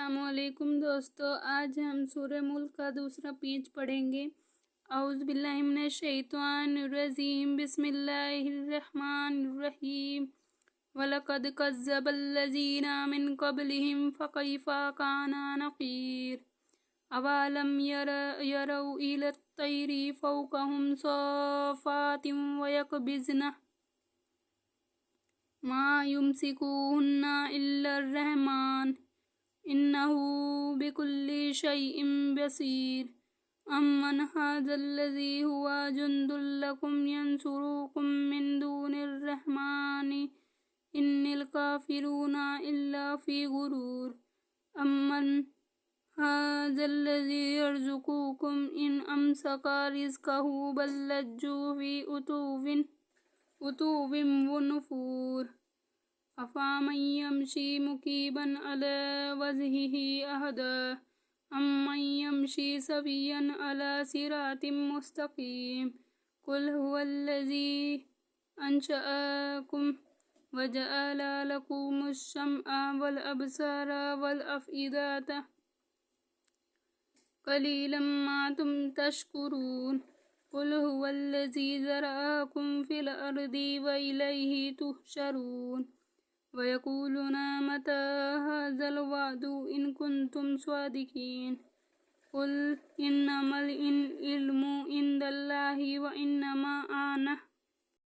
السلام علیکم دوستو، آج ہم سورہ ملک کا دوسرا پیج پڑھیں گے۔ اعوذ باللہ من الشیطان الرجیم، بسم اللہ الرحمن الرحیم۔ وَلَقَدْ كَذَّبَ الَّذِينَ مِن قَبْلِهِمْ فَكَيْفَ كَانَ نَكِيرِ أَوَلَمْ يَرَوْا إِلَى الطَّيْرِ فَوْقَهُمْ صَافَّاتٍ وَيَقْبِضْنَ مَا يُمْسِكُهُنَّ إِلَّا الرَّحْمَنُ إِنَّهُ بِكُلِّ شَيْءٍ بَصِيرٌ أَمَّنْ هَذَا الَّذِي هُوَ جُنْدٌ لَكُمْ يَنْصُرُكُم مِّن دُونِ الرَّحْمَنِ إِنِ الْكَافِرُونَ إِلَّا فِي غُرُورٍ أَمَّنْ هَذَا الَّذِي يَرْزُقُكُمْ إِنْ أَمْسَكَ رِزْقَهُ بَل لَّجُّوا فِي عُتُوٍّ وَنُفُورٍ أَفَمَن يَمْشِي مُكِبًّا عَلَى وَجْهِهِ أَهْدَىٰ أَمَّن يَمْشِي سَوِيًّا عَلَى صِرَاطٍ مُّسْتَقِيمٍ قُلْ هُوَ الَّذِي أَنشَأَكُمْ وَجَعَلَ لَكُمُ السَّمْعَ وَالْأَبْصَارَ وَالْأَفْئِدَةَ قَلِيلًا مَّا تَشْكُرُونَ قُلْ هُوَ الَّذِي ذَرَأَكُمْ فِي الْأَرْضِ وَإِلَيْهِ تُحْشَرُونَ وَيَقُولُونَ مَتَىٰ هَٰذَا الْوَعْدُ إِن كُنتُمْ صَادِقِينَ قُلْ إِنَّمَا الْعِلْمُ عِندَ اللَّهِ وَإِنَّمَا أَنَا